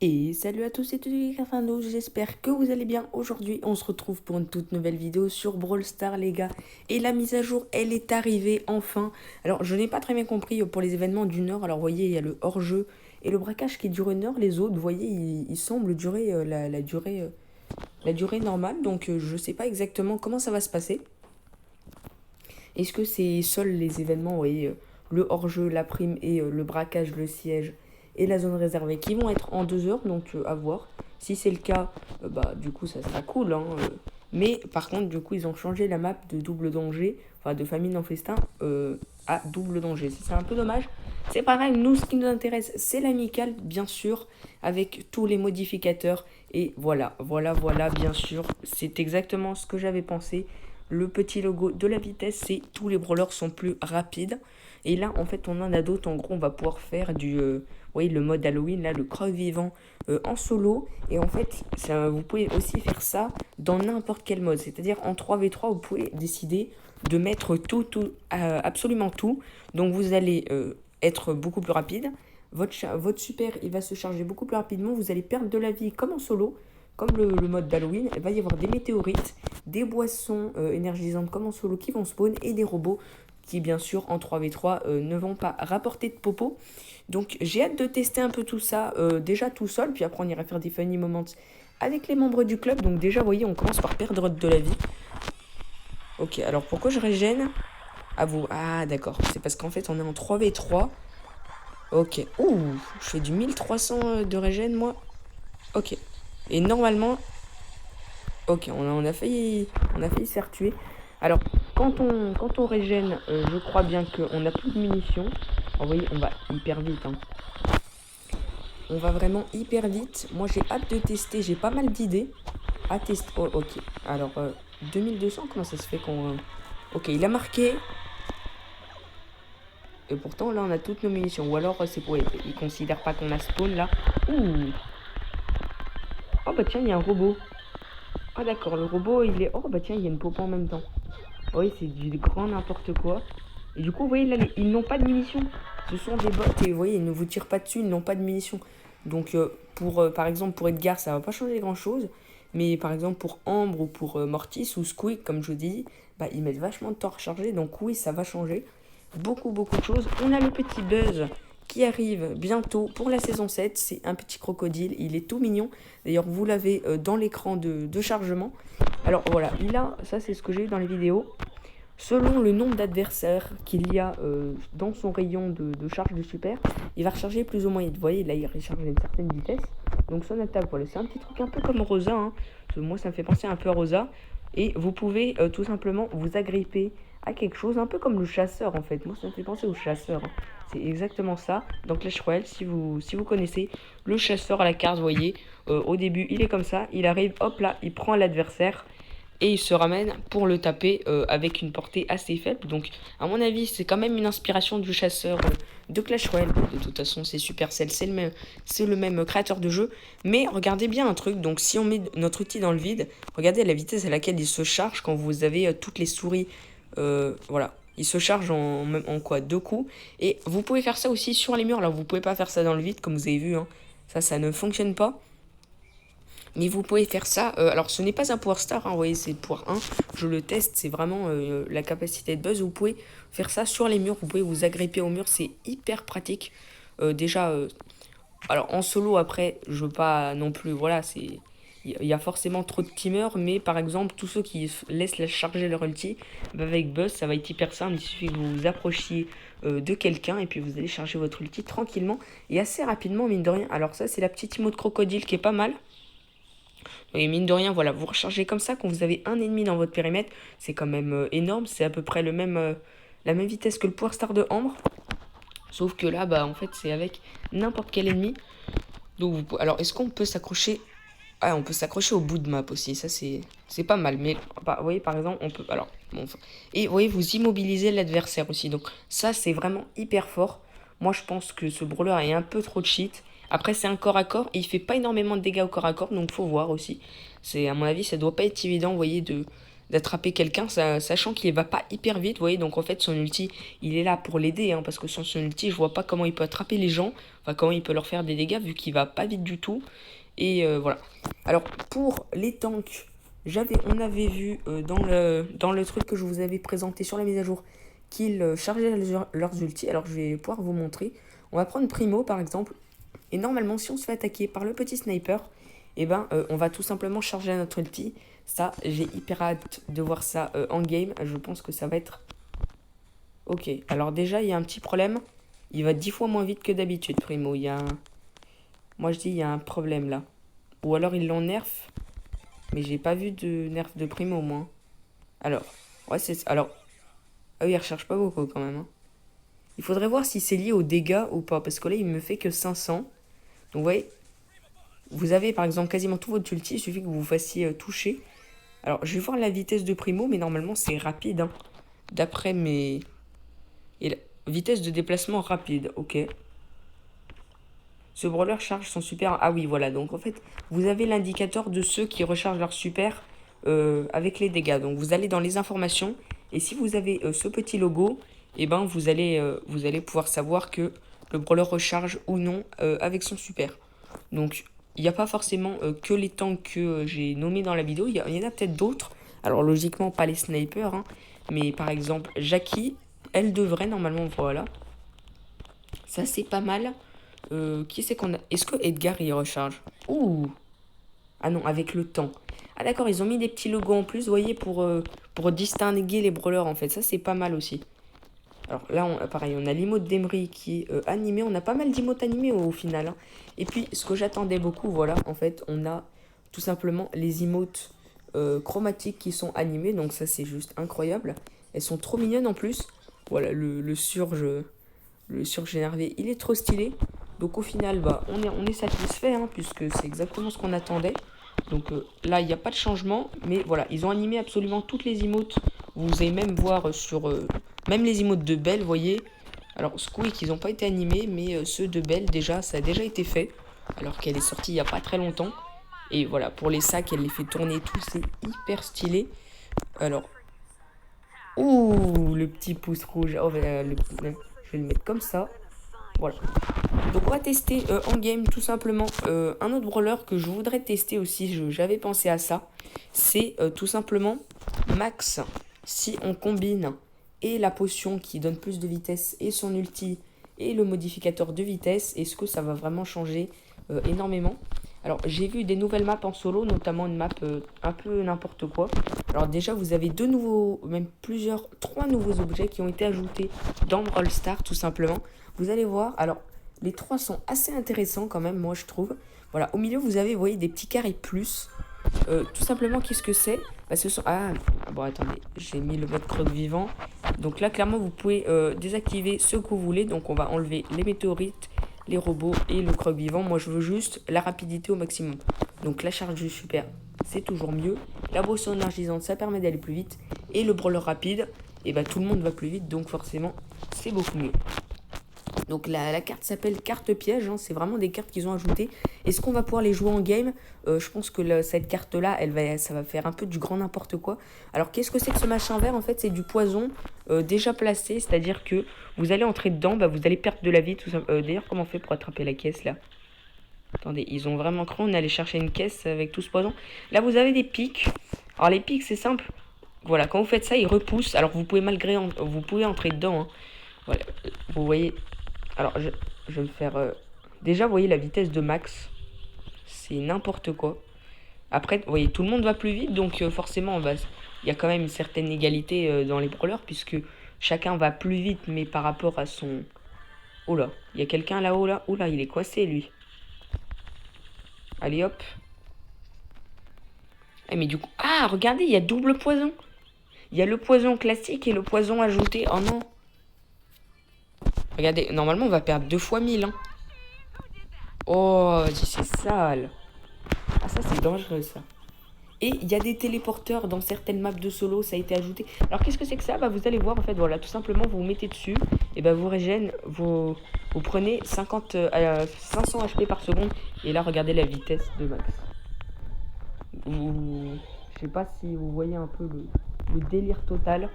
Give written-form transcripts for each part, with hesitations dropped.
Et salut à tous, c'est Tudy Cafando, j'espère que vous allez bien. Aujourd'hui, on se retrouve pour une toute nouvelle vidéo sur Brawl Stars, les gars. Et la mise à jour, elle est arrivée enfin. Alors, je n'ai pas très bien compris pour les événements d'une heure. Alors, vous voyez, il y a le hors-jeu et le braquage qui dure une heure. Les autres, vous voyez, ils semblent durer la durée normale. Donc, je ne sais pas exactement comment ça va se passer. Est-ce que c'est seuls les événements, vous voyez, le hors-jeu, la prime et le braquage, le siège et la zone réservée qui vont être en 2 heures, donc à voir. Si c'est le cas, bah du coup ça sera cool, hein. Mais par contre, du coup, ils ont changé la map de double danger, enfin de famine en festin, à double danger. C'est un peu dommage. C'est pareil, nous, ce qui nous intéresse, c'est l'amical, bien sûr, avec tous les modificateurs. Et voilà, bien sûr, c'est exactement ce que j'avais pensé. Le petit logo de la vitesse, c'est tous les brawlers sont plus rapides. Et là, en fait, on en a d'autres. En gros, on va pouvoir faire oui, le mode Halloween, là, le croc vivant en solo. Et en fait, vous pouvez aussi faire ça dans n'importe quel mode. C'est-à-dire en 3v3, vous pouvez décider de mettre absolument tout. Donc vous allez être beaucoup plus rapide. Votre super, il va se charger beaucoup plus rapidement. Vous allez perdre de la vie comme en solo, comme le mode d'Halloween. Il va y avoir des météorites, des boissons énergisantes comme en solo qui vont spawn et des robots qui bien sûr en 3v3 ne vont pas rapporter de popo. Donc j'ai hâte de tester un peu tout ça déjà tout seul, puis après on ira faire des funny moments avec les membres du club. Donc déjà vous voyez, on commence par perdre de la vie. Ok, alors pourquoi je régène? Ah d'accord, c'est parce qu'en fait on est en 3v3. Ok, ouh, je fais du 1300 de régène moi. Ok, et normalement, ok, on a failli se faire tuer. Alors, quand on régène, je crois bien qu'on n'a plus de munitions. Oh, vous voyez, on va hyper vite, hein. On va vraiment hyper vite. Moi, j'ai hâte de tester. J'ai pas mal d'idées à tester. Oh, ok. Alors, 2200, comment ça se fait qu'on... Ok, il a marqué. Et pourtant, là, on a toutes nos munitions. Ou alors, c'est pour... Il considère pas qu'on a spawn, là. Ouh. Oh, bah tiens, il y a un robot. Ah, d'accord, le robot, il est... Oh, bah tiens, il y a une popo en même temps. Oui, c'est du grand n'importe quoi. Et du coup, vous voyez, là, ils n'ont pas de munitions. Ce sont des bots et vous voyez, ils ne vous tirent pas dessus, ils n'ont pas de munitions. Donc, par exemple, pour Edgar, ça va pas changer grand-chose. Mais par exemple, pour Ambre ou pour Mortis ou Squeak, comme je vous dis, bah, ils mettent vachement de temps à recharger. Donc oui, ça va changer. Beaucoup de choses. On a le petit Buzz qui arrive bientôt pour la saison 7. C'est un petit crocodile, il est tout mignon. D'ailleurs, vous l'avez dans l'écran de chargement. Alors voilà, ça c'est ce que j'ai eu dans les vidéos. Selon le nombre d'adversaires qu'il y a dans son rayon de charge de super, il va recharger plus ou moins. Vous voyez, là il recharge à une certaine vitesse. Donc son attaque, voilà, c'est un petit truc un peu comme Rosa, hein. Moi ça me fait penser un peu à Rosa. Et vous pouvez tout simplement vous agripper à quelque chose, un peu comme le chasseur en fait. Moi ça me fait penser au chasseur, hein. C'est exactement ça. Dans Clash Royale, si vous connaissez le chasseur à la carte, vous voyez, au début il est comme ça, il arrive, hop là, il prend l'adversaire et il se ramène pour le taper avec une portée assez faible. Donc à mon avis c'est quand même une inspiration du chasseur de Clash Royale. De toute façon c'est Supercell, c'est le même créateur de jeu. Mais regardez bien un truc, donc si on met notre outil dans le vide, regardez la vitesse à laquelle il se charge quand vous avez toutes les souris. Voilà. Il se charge en quoi, 2 coups. Et vous pouvez faire ça aussi sur les murs. Là vous pouvez pas faire ça dans le vide comme vous avez vu, hein. Ça ne fonctionne pas. Mais vous pouvez faire ça. Alors, ce n'est pas un Power Star, hein, vous voyez, c'est le Power 1. Je le teste, c'est vraiment la capacité de buzz. Vous pouvez faire ça sur les murs. Vous pouvez vous agripper au mur, c'est hyper pratique. Déjà, alors en solo, après, je veux pas non plus. Voilà, c'est. Il y a forcément trop de teamers, mais par exemple, tous ceux qui laissent charger leur ulti, bah avec Buzz, ça va être hyper simple. Il suffit que vous vous approchiez de quelqu'un et puis vous allez charger votre ulti tranquillement et assez rapidement, mine de rien. Alors, ça, c'est la petite emote crocodile qui est pas mal. Et mine de rien, voilà, vous rechargez comme ça quand vous avez un ennemi dans votre périmètre. C'est quand même énorme. C'est à peu près la même vitesse que le Power Star de Ambre. Sauf que là, bah en fait, c'est avec n'importe quel ennemi. Donc, alors, est-ce qu'on peut s'accrocher? Ah, on peut s'accrocher au bout de map aussi. Ça, c'est pas mal. Mais, bah, vous voyez, par exemple, on peut... Alors, bon, et vous voyez, vous immobilisez l'adversaire aussi. Donc, ça, c'est vraiment hyper fort. Moi, je pense que ce brawler est un peu trop cheat. Après, c'est un corps à corps et il fait pas énormément de dégâts au corps à corps. Donc, faut voir aussi. À mon avis, ça doit pas être évident, vous voyez, d'attraper quelqu'un, sachant qu'il va pas hyper vite, vous voyez. Donc en fait, son ulti, il est là pour l'aider, hein, parce que sans son ulti, je vois pas comment il peut attraper les gens, enfin comment il peut leur faire des dégâts, vu qu'il va pas vite du tout. Et voilà. Alors, pour les tanks, on avait vu dans le truc que je vous avais présenté sur la mise à jour qu'ils chargeaient leurs ultis. Alors, je vais pouvoir vous montrer. On va prendre Primo, par exemple. Et normalement, si on se fait attaquer par le petit sniper, eh ben, on va tout simplement charger notre ulti. Ça, j'ai hyper hâte de voir ça en game. Je pense que ça va être... Ok, alors déjà, il y a un petit problème. Il va 10 fois moins vite que d'habitude, Primo. Moi, je dis, il y a un problème, là. Ou alors, ils l'ont nerf. Mais j'ai pas vu de nerf de Primo, moi. Alors, ouais, c'est... Alors, ah oui, il recharge pas beaucoup, quand même. Hein. Il faudrait voir si c'est lié aux dégâts ou pas. Parce que là, il me fait que 500. Donc, vous voyez... Vous avez par exemple quasiment tout votre ulti, il suffit que vous vous fassiez toucher. Alors je vais voir la vitesse de Primo, mais normalement c'est rapide. Hein, d'après mes... Et la... Vitesse de déplacement rapide, ok. Ce brawler charge son super... Ah oui, voilà, donc en fait, vous avez l'indicateur de ceux qui rechargent leur super avec les dégâts. Donc vous allez dans les informations, et si vous avez ce petit logo, et ben vous allez pouvoir savoir que le brawler recharge ou non avec son super. Donc il n'y a pas forcément que les tanks que j'ai nommés dans la vidéo, il y en a peut-être d'autres. Alors logiquement pas les snipers, hein, mais par exemple Jackie, elle devrait normalement, voilà. Ça c'est pas mal. Qui c'est qu'on a? Est-ce que Edgar il recharge? Ouh. Ah non, avec le temps. Ah d'accord, ils ont mis des petits logos en plus, vous voyez, pour distinguer les brawlers en fait. Ça c'est pas mal aussi. Alors là, pareil, on a l'emote d'Emery qui est animé. On a pas mal d'emotes animés au final. Hein. Et puis, ce que j'attendais beaucoup, voilà, en fait, on a tout simplement les emotes chromatiques qui sont animées. Donc ça, c'est juste incroyable. Elles sont trop mignonnes en plus. Voilà, le surge énervé, il est trop stylé. Donc au final, bah, on est satisfait, hein, puisque c'est exactement ce qu'on attendait. Donc là, il n'y a pas de changement. Mais voilà, ils ont animé absolument toutes les emotes. Vous allez même voir sur... même les emotes de Belle, vous voyez. Alors, Squeak, ils n'ont pas été animés, mais ceux de Belle, déjà, ça a déjà été fait. Alors qu'elle est sortie il n'y a pas très longtemps. Et voilà, pour les sacs, elle les fait tourner et tout, c'est hyper stylé. Alors, ouh, le petit pouce rouge. Oh, je vais le mettre comme ça. Voilà. Donc on va tester en game tout simplement un autre brawler que je voudrais tester aussi, j'avais pensé à ça. C'est tout simplement Max. Si on combine et la potion qui donne plus de vitesse et son ulti et le modificateur de vitesse, est-ce que ça va vraiment changer énormément? Alors j'ai vu des nouvelles maps en solo, notamment une map un peu n'importe quoi. Alors déjà vous avez trois nouveaux objets qui ont été ajoutés dans Brawl Stars tout simplement. Vous allez voir, alors les trois sont assez intéressants quand même, moi je trouve. Voilà, au milieu vous avez, vous voyez, des petits carrés plus. Tout simplement, qu'est-ce que c'est? Bah, ce sont... Ah, bon attendez, j'ai mis le mode croque vivant. Donc là clairement vous pouvez désactiver ce que vous voulez. Donc on va enlever les météorites, les robots et le croque vivant. Moi je veux juste la rapidité au maximum. Donc la charge du super, c'est toujours mieux. La boisson énergisante, ça permet d'aller plus vite. Et le brawler rapide, et bah tout le monde va plus vite, donc forcément c'est beaucoup mieux. Donc la carte s'appelle carte piège, hein, c'est vraiment des cartes qu'ils ont ajoutées. Est-ce qu'on va pouvoir les jouer en game? Je pense que cette carte-là, ça va faire un peu du grand n'importe quoi. Alors qu'est-ce que c'est que ce machin vert? En fait, c'est du poison déjà placé, c'est-à-dire que vous allez entrer dedans, bah, vous allez perdre de la vie. Tout ça. D'ailleurs, comment on fait pour attraper la caisse là? Attendez, ils ont vraiment cru, on allait chercher une caisse avec tout ce poison. Là, vous avez des pics. Alors les pics, c'est simple. Voilà, quand vous faites ça, ils repoussent. Alors vous pouvez vous pouvez entrer dedans. Hein. Voilà, vous voyez... Alors, je vais me faire... Déjà, vous voyez la vitesse de Max. C'est n'importe quoi. Après, vous voyez, tout le monde va plus vite. Donc, forcément, il y a quand même une certaine égalité dans les brawlers. Puisque chacun va plus vite, mais par rapport à son... Oh là, il y a quelqu'un là-haut, là. Oh là, il est coincé, lui. Allez, hop. Eh, mais du coup... Ah, regardez, il y a double poison. Il y a le poison classique et le poison ajouté. Oh non. Regardez, normalement, on va perdre 2 fois 1000. Hein. Oh, c'est sale. Ah, ça, c'est dangereux, ça. Et il y a des téléporteurs dans certaines maps de solo, ça a été ajouté. Alors, qu'est-ce que c'est que ça? Bah, vous allez voir, en fait, voilà, tout simplement, vous vous mettez dessus. Et bah, vous régène, vous prenez 500 HP par seconde. Et là, regardez la vitesse de Max. Je sais pas si vous voyez un peu le délire total.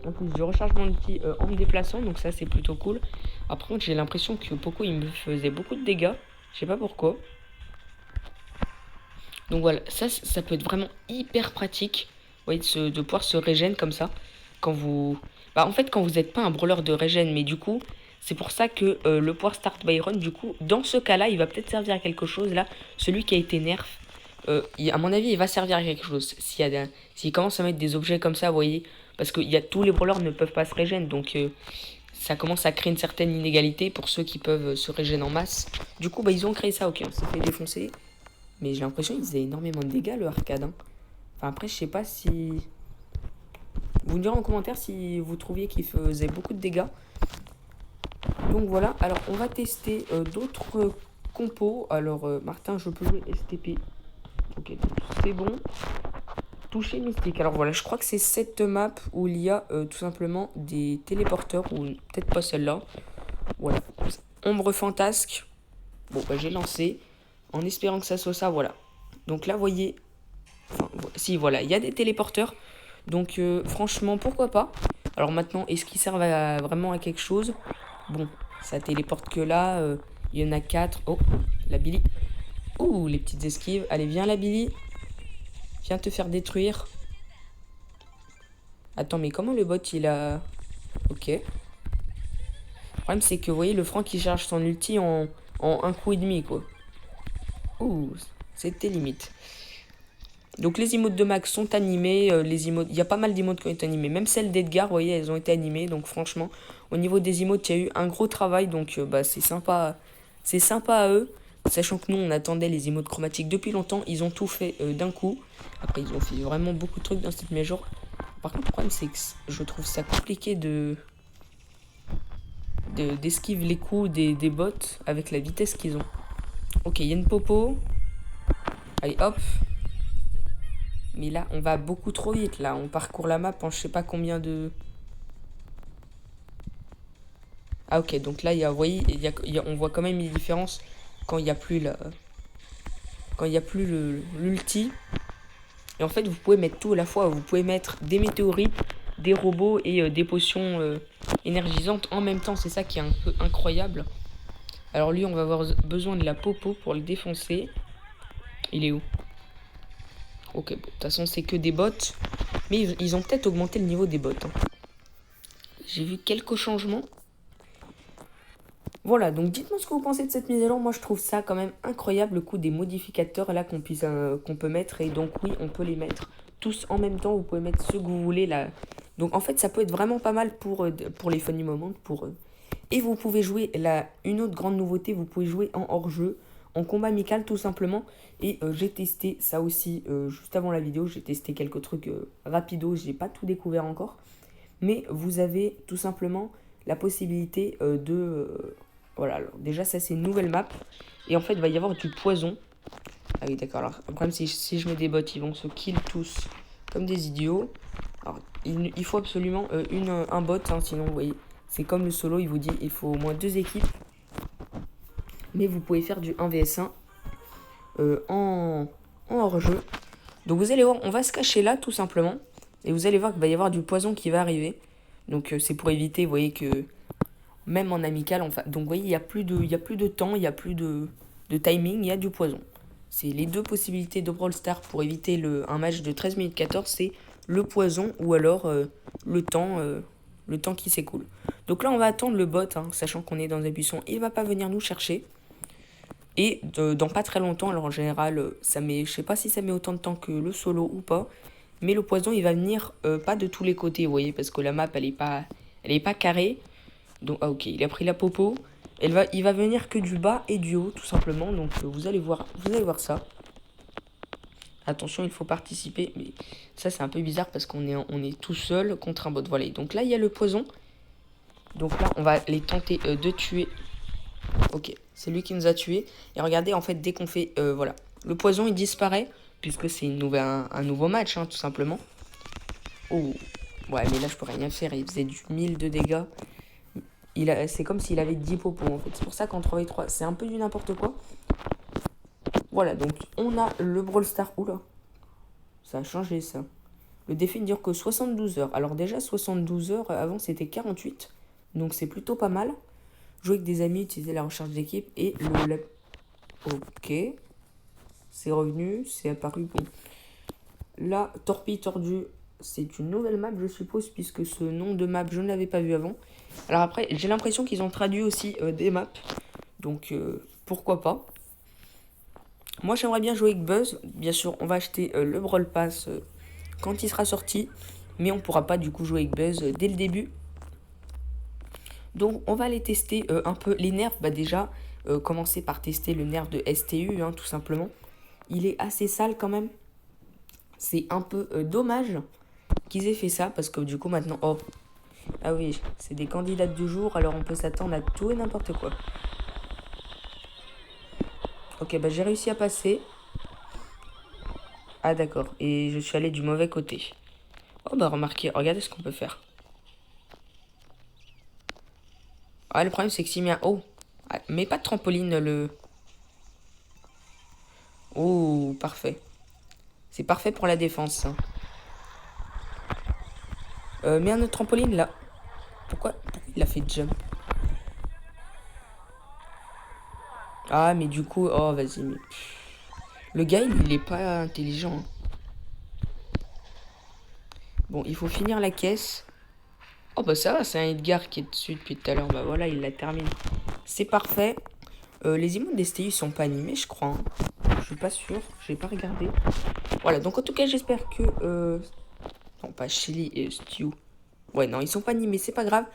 En plus, je recharge mon outil en me déplaçant, donc ça c'est plutôt cool. Par contre, j'ai l'impression que Poco il me faisait beaucoup de dégâts. Je sais pas pourquoi. Donc voilà, ça peut être vraiment hyper pratique. Vous voyez, de pouvoir se régène comme ça. Quand vous... Bah, en fait, quand vous n'êtes pas un brawler de régène, mais du coup, c'est pour ça que le pouvoir Start by Run, du coup, dans ce cas-là, il va peut-être servir à quelque chose. Là, celui qui a été nerf, à mon avis, il va servir à quelque chose. S'il commence à mettre des objets comme ça, vous voyez, parce que tous les brawlers ne peuvent pas se régène, donc ça commence à créer une certaine inégalité pour ceux qui peuvent se régène en masse. Du coup, bah, ils ont créé ça, ok, on s'est fait défoncer. Mais j'ai l'impression qu'ils faisaient énormément de dégâts, le arcade. Hein. Enfin, après, je sais pas si... Vous me direz en commentaire si vous trouviez qu'il faisait beaucoup de dégâts. Donc voilà, alors on va tester d'autres compos. Alors, Martin, je peux jouer STP. Ok, c'est bon. Toucher mystique. Alors voilà, je crois que c'est cette map où il y a tout simplement des téléporteurs, ou peut-être pas celle-là. Voilà. Ombre fantasque. Bon, bah j'ai lancé. En espérant que ça soit ça, voilà. Donc là, vous voyez... Enfin, si, voilà, il y a des téléporteurs. Donc, franchement, pourquoi pas. Alors maintenant, est-ce qu'ils servent vraiment à quelque chose? Bon, ça téléporte que là. Il y en a 4. Oh, la Billy. Ouh, les petites esquives. Allez, viens, la Billy. Viens te faire détruire. Attends, mais comment le bot, il a... Ok. Le problème, c'est que, vous voyez, le Franck, il charge son ulti en un coup et demi, quoi. Ouh, c'était limite. Donc les emotes de Max sont animés, les emotes, il y a pas mal d'emotes qui ont été animés, même celles d'Edgar, vous voyez, elles ont été animées, donc franchement, au niveau des emotes, il y a eu un gros travail, donc bah, c'est sympa à eux, sachant que nous, on attendait les emotes chromatiques depuis longtemps, ils ont tout fait d'un coup, après ils ont fait vraiment beaucoup de trucs dans cette mise à jour. Par contre, le problème, c'est que je trouve ça compliqué d'esquive les coups des bots avec la vitesse qu'ils ont. Ok, il y a une popo, allez hop. Mais là, on va beaucoup trop vite, là. On parcourt la map en je sais pas combien de... Ah, ok. Donc là, vous voyez, on voit quand même une différence quand il n'y a plus quand il n'y a plus l'ulti. Et en fait, vous pouvez mettre tout à la fois. Vous pouvez mettre des météorites, des robots et des potions énergisantes en même temps. C'est ça qui est un peu incroyable. Alors lui, on va avoir besoin de la popo pour le défoncer. Il est où? Ok, bon, de toute façon, c'est que des bots. Mais ils ont peut-être augmenté le niveau des bots. Hein. J'ai vu quelques changements. Voilà, donc dites-moi ce que vous pensez de cette mise à jour. Moi, je trouve ça quand même incroyable, le coup des modificateurs là qu'on peut mettre. Et donc, oui, on peut les mettre tous en même temps. Vous pouvez mettre ceux que vous voulez là. Donc, en fait, ça peut être vraiment pas mal pour les funny moments. Et vous pouvez jouer là, une autre grande nouveauté. Vous pouvez jouer en hors-jeu, en combat amical tout simplement. Et j'ai testé ça aussi juste avant la vidéo. J'ai testé quelques trucs rapidos. J'ai pas tout découvert encore. Mais vous avez tout simplement la possibilité voilà, alors déjà ça c'est une nouvelle map. Et en fait il va y avoir du poison. Ah oui d'accord, alors le problème c'est si je mets des bots ils vont se kill tous comme des idiots. Alors il faut absolument un bot, hein, sinon vous voyez, c'est comme le solo, il vous dit il faut au moins 2 équipes. Mais vous pouvez faire du 1 vs 1 en hors-jeu. Donc vous allez voir, on va se cacher là tout simplement. Et vous allez voir qu'il va y avoir du poison qui va arriver. Donc c'est pour éviter, vous voyez que... Même en amical, enfin, donc vous voyez, il n'y a plus de temps, il n'y a plus de timing, il y a du poison. C'est les deux possibilités de Brawl Stars pour éviter un match de 13 minutes 14, c'est le poison ou alors le temps qui s'écoule. Donc là, on va attendre le bot, hein, sachant qu'on est dans un buisson, il ne va pas venir nous chercher. Et dans pas très longtemps, alors en général, je sais pas si ça met autant de temps que le solo ou pas, mais le poison, il va venir pas de tous les côtés, vous voyez, parce que la map, elle est pas carrée. Donc, ah ok, il a pris la popo. Il va venir que du bas et du haut, tout simplement. Donc, vous allez voir ça. Attention, il faut participer. Mais ça, c'est un peu bizarre parce qu'on est tout seul contre un bot. Voilà. Donc là, il y a le poison. Donc là, on va les tenter de tuer. Ok, c'est lui qui nous a tués. Et regardez, en fait, dès qu'on fait... voilà. Le poison, il disparaît. Puisque c'est un nouveau match, hein, tout simplement. Oh. Ouais, mais là, je pourrais rien faire. Il faisait du 1000 de dégâts. C'est comme s'il avait 10 popos en fait. C'est pour ça qu'en 3v3, c'est un peu du n'importe quoi. Voilà, donc on a le Brawl Stars. Oula. Ça a changé ça. Le défi ne dure que 72 heures. Alors déjà 72 heures, avant c'était 48. Donc c'est plutôt pas mal. Jouer avec des amis, utiliser la recherche d'équipe et le... Ok. C'est revenu, c'est apparu. Bon. Là, Torpille Tordue, c'est une nouvelle map, je suppose, puisque ce nom de map, je ne l'avais pas vu avant. Alors après, j'ai l'impression qu'ils ont traduit aussi des maps. Donc, pourquoi pas. Moi, j'aimerais bien jouer avec Buzz. Bien sûr, on va acheter le Brawl Pass quand il sera sorti. Mais on ne pourra pas, du coup, jouer avec Buzz dès le début. Donc, on va aller tester un peu les nerfs. Bah déjà, commencer par tester le nerf de STU, hein, tout simplement. Il est assez sale quand même. C'est un peu dommage qu'ils aient fait ça parce que du coup maintenant... Oh, ah oui, c'est des candidates du jour, alors on peut s'attendre à tout et n'importe quoi. Ok, bah j'ai réussi à passer. Ah d'accord, et je suis allé du mauvais côté. Oh bah remarquez, regardez ce qu'on peut faire. Ah le problème c'est que s'il met un... Oh, mais pas de trampoline le... Oh, parfait. C'est parfait pour la défense, ça. Mets un autre trampoline là. Pourquoi il a fait jump? Ah mais du coup... Oh vas-y, mais... Le gars il est pas intelligent. Bon, il faut finir la caisse. Oh bah ça va, c'est un Edgar qui est dessus depuis tout à l'heure. Bah voilà, il la termine. C'est parfait. Les emotes des STU sont pas animés, je crois. Hein. Je suis pas sûr, j'ai pas regardé. Voilà, donc en tout cas, j'espère que... Non, pas Shelly et Stu. Ouais, non, ils sont pas animés, c'est pas grave.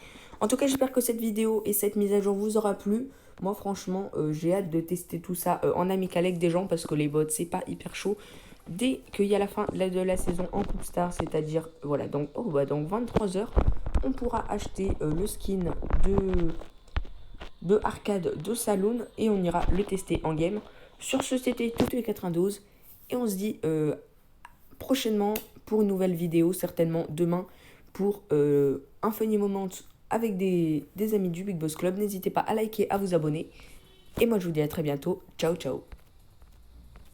En tout cas, j'espère que cette vidéo et cette mise à jour vous aura plu. Moi, franchement, j'ai hâte de tester tout ça en amical avec des gens parce que les bots, c'est pas hyper chaud. Dès qu'il y a la fin de la saison en Coupe Star, c'est-à-dire, voilà, donc, oh, bah, donc 23 heures, on pourra acheter le skin de arcade de Saloon et on ira le tester en game. Sur ce, c'était Toto 92 et on se dit prochainement pour une nouvelle vidéo, certainement demain, pour un funny moment avec des amis du Big Boss Club. N'hésitez pas à liker, à vous abonner. Et moi, je vous dis à très bientôt. Ciao, ciao.